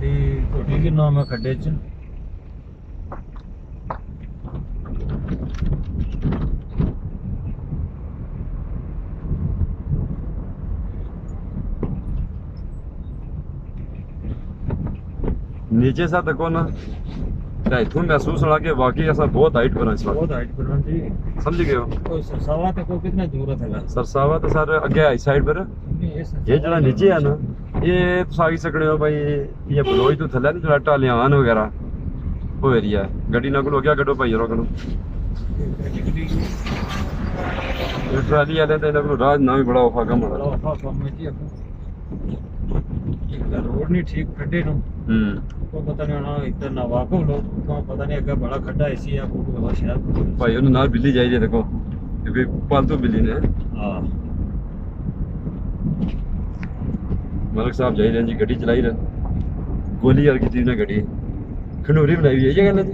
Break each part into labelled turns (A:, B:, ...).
A: ਗੱਡੀ ਤੁਹਾਡੀ ਕਿੰਨਾ ਮੈਂ ਖੱਡੇ 'ਚ
B: नीचे सा तको ना इथों महसूस होना कि वाकई ऐसा बहुत हाइट पर इस
A: बहुत हाइट पर जी
B: समझ गए हो
A: कोई सरसावा तक को कितना दूर है
B: सरसावा तो सर अगे इस साइड पर ये जरा नीचे है ना ये तुम आगे सकते हो भाई ये बलोई तो थले ना जरा टालियान वगैरह वो एरिया है गड्डी ना को हो गया कटो भाई रोक लो ट्राली वाले तो इन्होंने राज ना भी बड़ा औखा कम होना
A: रोड नहीं ठीक खड्डे नु को पता नहीं होना इधर ना वाकफ लोग को पता नहीं अगर बड़ा खड्डा ऐसी है आपको बहुत शायद
B: भाई उन्हें ना बिल्ली चाहिए देखो क्योंकि पालतू बिल्ली ने
A: हां
B: मलिक साहब जाई रहे जी गड्डी चलाई रहे गोली यार की ने गड्डी खंडूरी बनाई हुई है ये गल है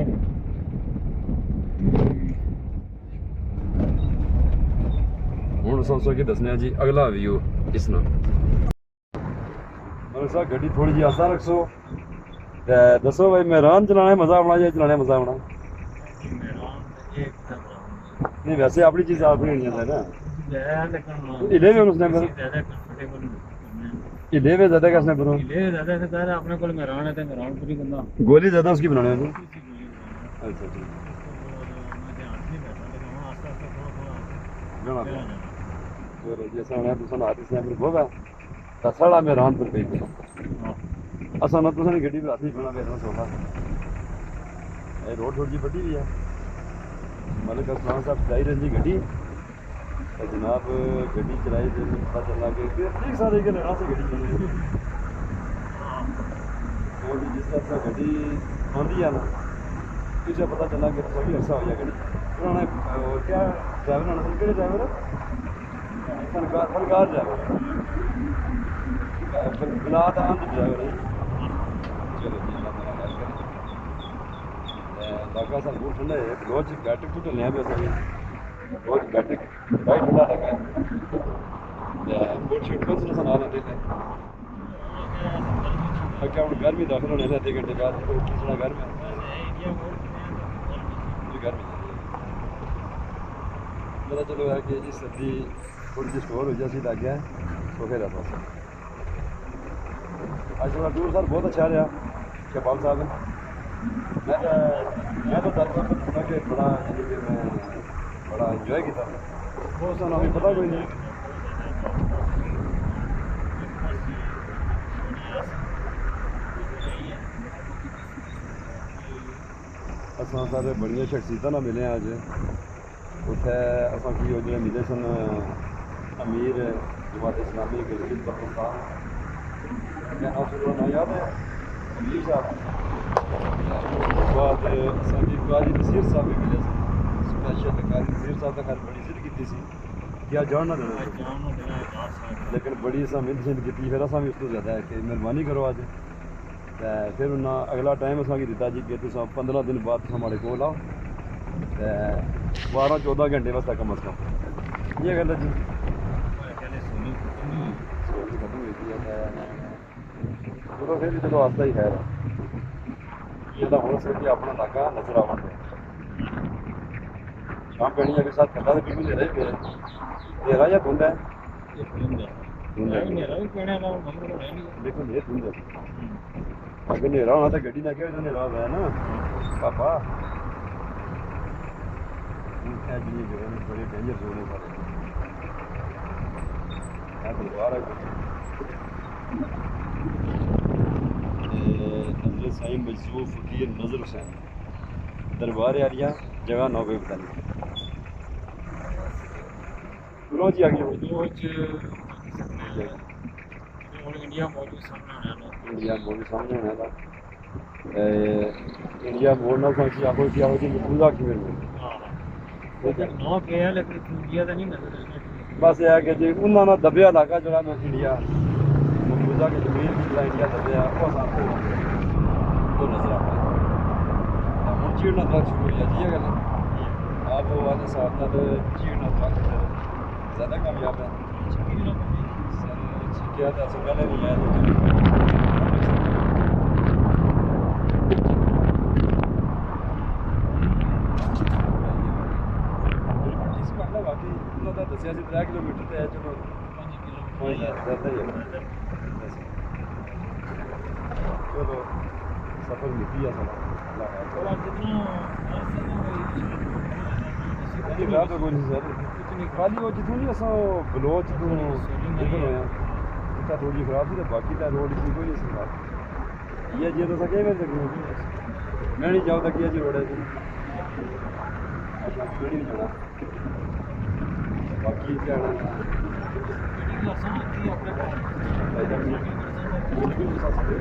B: ਹੁਣ ਸੌ ਕੀ ਦੱਸਣਾ ਜੀ ਅਗਲਾ ਵੀਊ ਇਸ ਨਾਲ ਮਲਿਕ ਸਾਹਿਬ ਗੱਡੀ ਥੋੜੀ ਜਿਹੀ ਆਸਾਨ ਰੱਖੋ ਤੇ ਦੱਸੋ ਭਾਈ ਮਹਿਰਾਨ ਚਲਾਣਾ ਮਜ਼ਾ ਆਉਣਾ ਜਾਂ ਚਲਾਣਾ ਮਜ਼ਾ ਆਉਣਾ नहीं वैसे अपनी चीज आप नहीं है ना इले में उसने पर इले में ज्यादा कैसे करो
A: इले ज्यादा से ज्यादा अपने को मेहरान है तो मेहरान पूरी करना
B: गोली ज्यादा उसकी बनाने वाली अच्छा ठीक तो जैसा है तो सन आती से होगा तसड़ा मेहरान पर पे असा ना तो सन गड्डी पे आती बना मेहरान सोला ये रोड थोड़ी जी बड़ी है मलिक असलान साहब चलाई रही जी गड्डी जनाब गड्डी चलाई तो पता चला कि ठीक सारे के लड़ा से गड्डी चलाई और जिस तरह से गड्डी आँदी है ना तुझे पता चला कि सभी अर्सा हो गया गड्डी उन्होंने और क्या ड्राइवर आना कि ड्राइवर फनकार ड्राइवर बिला अंध ड्राइवर है चलो जी लगा सा बहुत ठंडा है रोज बैटरी टूट ले पे सभी रोज बैटरी भाई ठंडा लगा है बोर्ड शीट को सुना सुना देते हैं क्या उन गर्मी दाखिल होने से 2 घंटे बाद तो कितना गर्म है गर्मी पता चलो है कि जी सर्दी थोड़ी सी स्टोर हो जैसी लग गया है तो फिर रहता है आज थोड़ा टूर सर बहुत अच्छा रहा शहबाब साहब मैं तो दरबार पर सुना कि बड़ा मैं बड़ा इंजॉय किया वो सन हमें पता कोई नहीं असा सारे बड़िया शख्सियत ना मिले अज उत्थे असा की जो मिले सन अमीर जमात इस्लामी गिलगित बल्तिस्तान क्या नाम सुना याद है अमीर साहब बाद असांजी काजी नसीर साहब भी मिले स्पेशल काजी नसीर साहब का खैर बड़ी जिद की सी क्या जान ना देना लेकिन बड़ी असा मेहनत शिंद की फिर असा भी उस तो ज़्यादा है कि मेहरबानी करो अज फिर उन्हें अगला टाइम असा दिता जी कि तुम 15 दिन बाद हमारे कोल आओ 12-14 घंटे वास्ते कम अज कम ये गल है जी चलो फिर भी चलो आस्ता ही खैर ये तो हो सकती है अपना इलाका नजर आवन शाम पैनी अगर साथ ठंडा तो बिल्कुल नेरा ही पे नेरा या धुंध है देखो ये धुंध है अगर नेरा होना तो गड्डी ना क्या नेरा है ना पापा जी जगह बड़े डेंजर जोन है सारे दरबार है नजर साईं मजसूफ फकीर नजर हुसैन दरबार यारिया जगह 9 पे बतानी रोज ही आ गया इंडिया मोड़ सामने आने था इंडिया मोड़ ना पहुंची आपको क्या हो जी पूरा की मेरे
A: नौ पे है लेकिन इंडिया तो नहीं नजर
B: बस यह है कि जी उन्होंने दबिया इलाका जो है इंडिया मकबूजा के जमीन जिला इंडिया दबिया वो सामने तो नजर आता है हम चीड़ना तक शुरू हो जाती है गल आप वो वाले साहब ना तो चीड़ना तक ज़्यादा कामयाब है सर क्या था पहले नहीं है ਹੈ ਚਲੋ
A: 5 ਕਿਲੋਮੀਟਰ
B: ਕੋਈ
A: ਹੀ ਆ।
B: ਜ਼ਿਆਦਾ ਹੀ ਹੈ ਚਲੋ ਸਫਰ ਨਿੱਕੀ ਆ ਸਾਡਾ
A: थोड़ा जितना ऐसे ना
B: ਇਹ ਵਿਆਹ ਤਾਂ ਕੋਈ ਨਹੀਂ ਸਰ
A: कुछ नहीं
B: ਖਾਲੀ ਉਹ ਜਿੱਥੋਂ ਨਹੀਂ ਅਸਾਂ ਬਲੋਚ ਤੋਂ ਨਿਕਲ ਹੋਇਆ ਤਾਂ ਥੋੜੀ ਖਰਾਬ ਸੀ ਤੇ ਬਾਕੀ ਤਾਂ ਰੋਡ ਠੀਕ ਹੋਈ ਸੀ ਖਰਾਬ ਇਹ ਜੇ ਤਾਂ ਸਕੇ ਮੈਂ ਤੱਕ ਮੈਂ ਨਹੀਂ ਜਾਉ ਤੱਕ ਇਹ ਜੀ ਰੋਡ ਹੈ ਜੀ ਕਿਹੜੀ ਜਾਣਾ ਬਾਕੀ ਜਾਣਾ
A: लसन आती है अपने को
B: ਬਿਲਕੁਲ ਸਸਤੇ